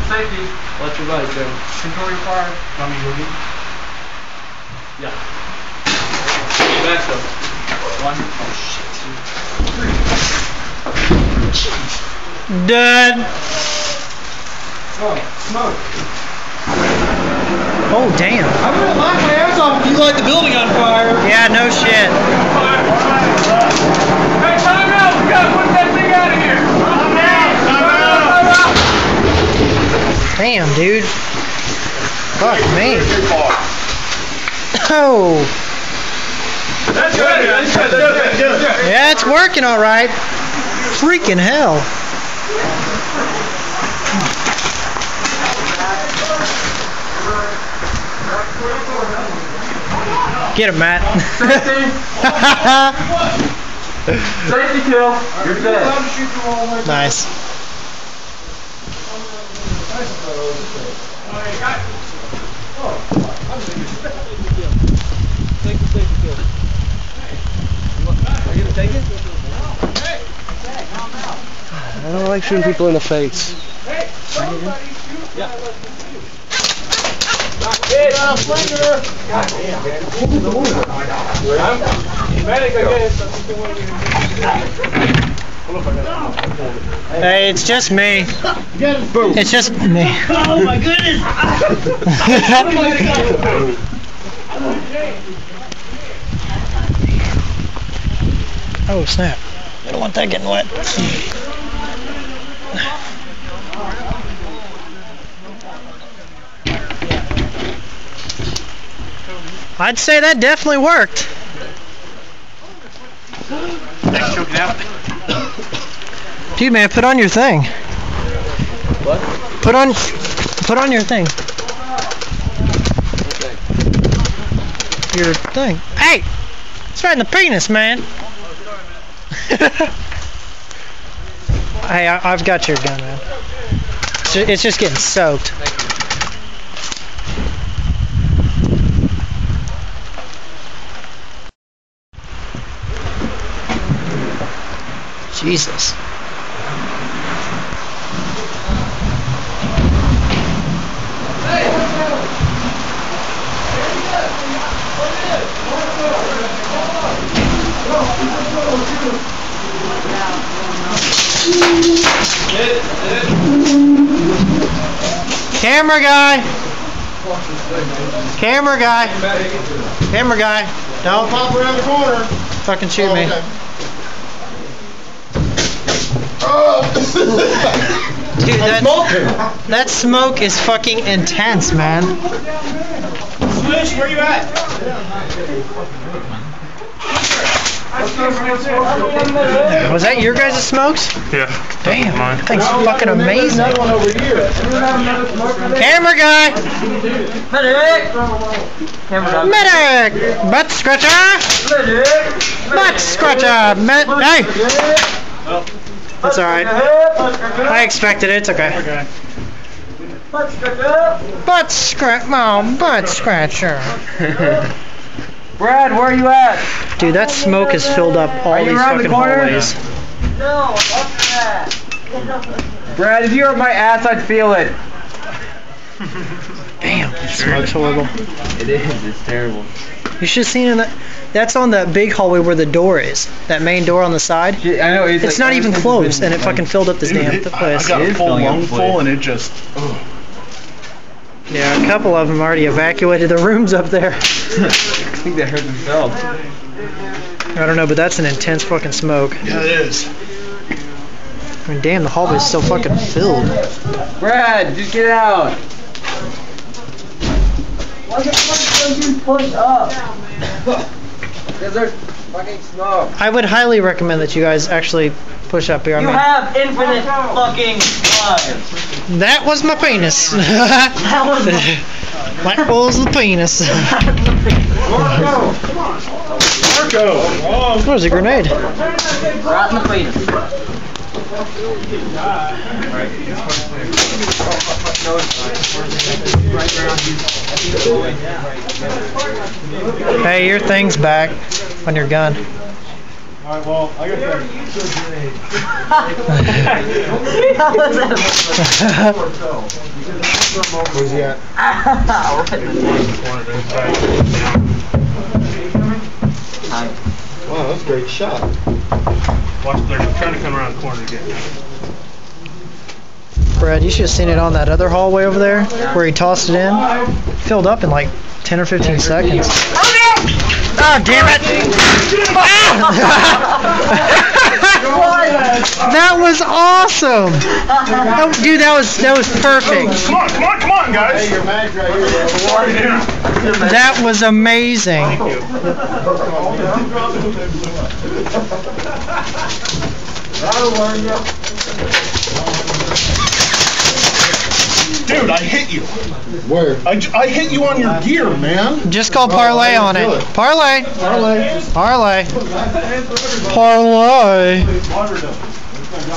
Safety. What's your body, Joe? Control your fire. Want me to go get? Yeah. Back up. 1. Oh shit. 3. Done. Oh, smoke. Oh damn. I'm gonna light my ass off if you light the building on fire. Yeah, no shit. Hey, time out! We gotta put that thing out of here! Damn, dude. Fuck me. Oh. That's good. Yeah, it's working all right. Freaking hell. Get him, Matt. Safety kill. You're dead. Nice. I don't like shooting people in the face. Hey, it's just me. It's just me. Oh my goodness! Oh snap. I don't want that getting wet. I'd say that definitely worked. Dude, man, put on your thing. What? Put on your thing. Your thing. Hey! It's right in the penis, man. Hey, I've got your gun, man. It's just getting soaked. Jesus. Camera guy. Camera guy. Camera guy. Don't Pop around the corner. fucking shoot me. Dude, that smoke is fucking intense, man. Swish, where you at? Was that your guys' smokes? Yeah. Damn, Mine. that thing's fucking amazing. Another one over here. Camera guy! Medic! Medic! Butt scratcher! Butt scratcher! Hey! That's alright. I expected it, it's okay. Butt scratch. Oh, butt scratcher. Brad, where are you at? Dude, that smoke has filled up all these fucking hallways. No, Brad, if you were at my ass, I'd feel it. Damn, that smoke's horrible. It is, it's terrible. You should have seen it. That's on that big hallway where the door is. That main door on the side. I know, It's like not even closed, and it fucking filled up this damn place. I got a full lungful and it just... Yeah, a couple of them already evacuated the rooms up there. I think they hurt themselves. I don't know, but that's an intense fucking smoke. Yeah, it is. I mean, damn, the hallway's so fucking filled. Brad, just get out. Why the fuck don't you push up? Because there's fucking smoke. I would highly recommend that you guys actually push up here. I You mean, have infinite fucking lives. that was my penis. That was That was the penis. Marco, come on. Marco. Where's a grenade? right in the penis. Hey, your thing's back on your gun. Alright, well, I got that. Where's he at? Wow, that's a great shot. Watch, they're trying to come around the corner again. Brad, you should have seen it on that other hallway over there where he tossed it in. Filled up in like 10 or 15 seconds. Oh, damn it! That was awesome! Oh, dude, that was perfect. Come on, guys! Hey, your mag's right here. That was amazing. Dude, I hit you. Where? I hit you on your gear, man. Just go parlay on it. Parlay. Parlay. Parlay.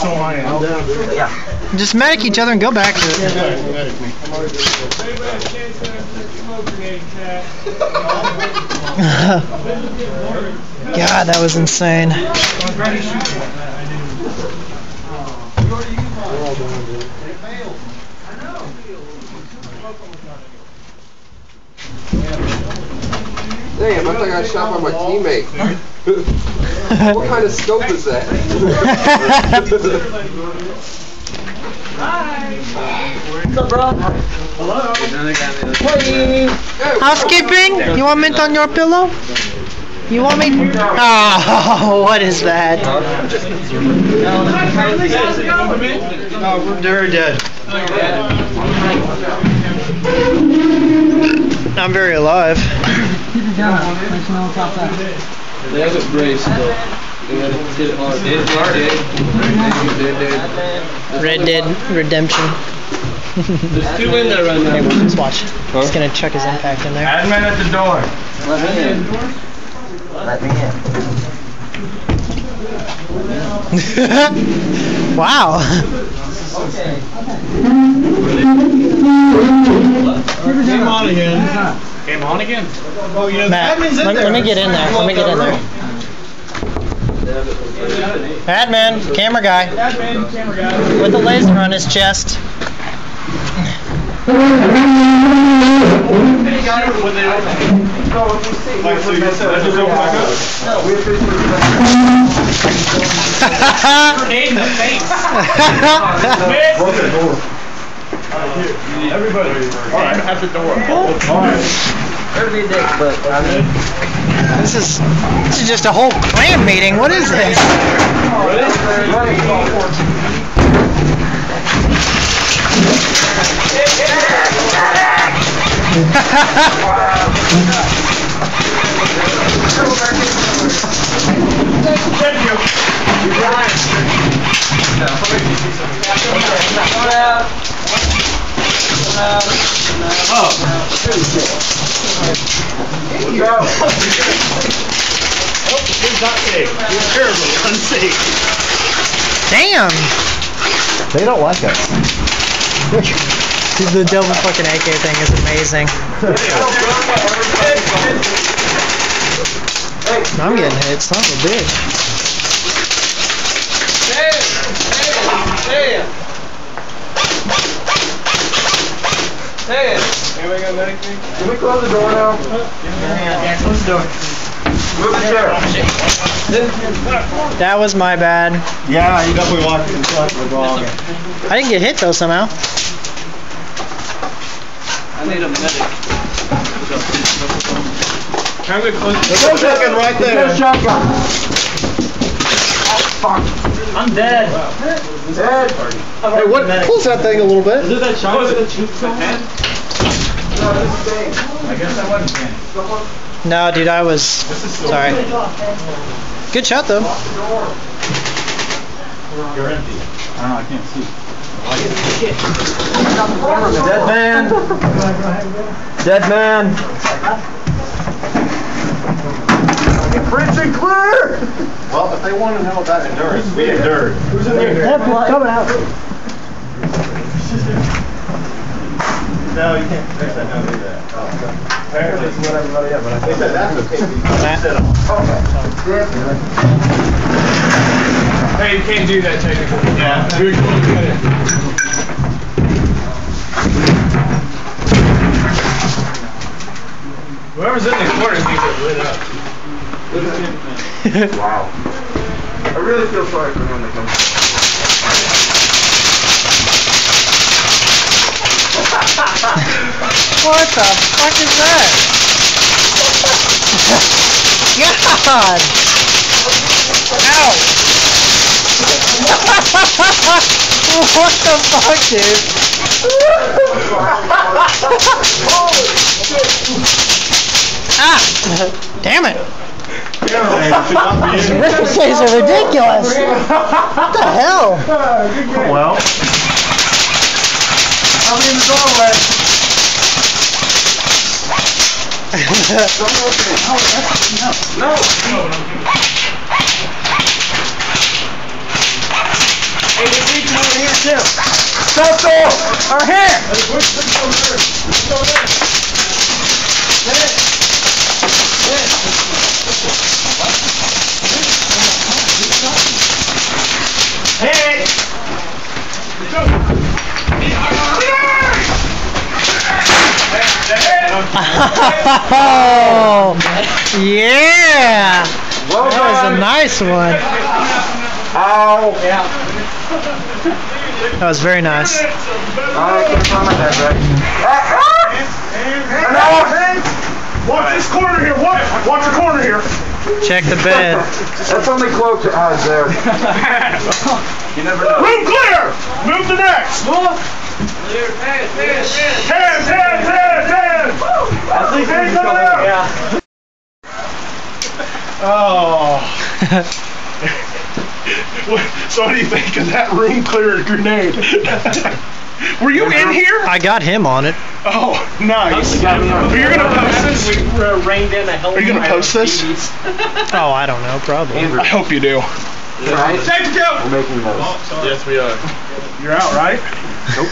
So I am. Just medic each other and go back to it. God, that was insane. Damn, I think I got shot by my teammate. What kind of scope is that? What's up, bro? Hello. Hey. Housekeeping? You want mint on your pillow? You want me? Oh, what is that? They're dead. I'm very alive. They have it braced though. They gotta hit it hard. Red Dead Redemption. There's two in there right now. Hey, let's watch. He's gonna check his impact in there. Admin at the door. Let me in. Let me in. Wow. Came on again. Came on again? Oh, you know, Matt, let me get in there. Let me get in there. Admin, camera guy. Admin, camera guy. With the laser on his chest. Grenade in the face. Everybody. Alright, at the door. Alright. This is just a whole clan meeting. What is this? Unsafe. Damn. They don't like us. The double fucking AK thing is amazing. I'm getting hit, son of a bitch. Anybody got medic? Can we close the door now? Yeah, close the door. Move the chair. That was my bad. Yeah, you definitely walked in front of the dog. I didn't get hit though somehow. I need a medic. There's no shotgun right there. No shotgun. I'm dead. Dead. Hey, what? Pulls that thing a little bit. Is it that shot? I guess I wasn't paying. No, dude, I was. Sorry. Good shot though. You're empty. I don't know, I can't see. Dead man. Dead man. Prince and clear. Well, if they want to know about endurance, we endured. Who's in there? Coming out. No, you can't. They said don't do that. Apparently it's what everybody else, but I think that's okay. Hey, you can't do that technically. Yeah. We're going to get it. Whoever's in the corner needs it lit up. Wow. I really feel sorry for him when they come. What the fuck is that? God! Ow! What the fuck, dude? Ah! Damn it! These ricochets are ridiculous! What the hell? Well, I'll be in the doorway. No! Hey, there's people over here too. Stop door! Over here! Hey! Oh, yeah! Well That was a done. nice one. Ow! That was very nice. I can't find my head right. Watch this corner here. Watch the corner here. Check the bed. That's only close to eyes there. You never know. Room clear! Move to next! Hands! I think hands on out! Yeah. Oh. So what do you think of that room clear grenade? Were you in here? I got him on it. Oh, nice. You're gonna post this? Are you gonna post this? Oh, I don't know, probably. I hope you do. Right? Take go! We're making those. Yes, we are. You're out, right? Nope.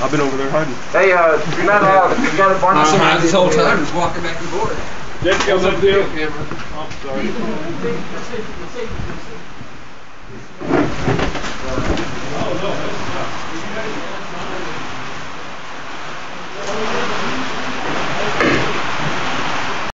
I've been over there hiding. Hey, you're not allowed. You got a bunch of This whole time just walking back and forth. Let's go, let's do it. Oh, sorry.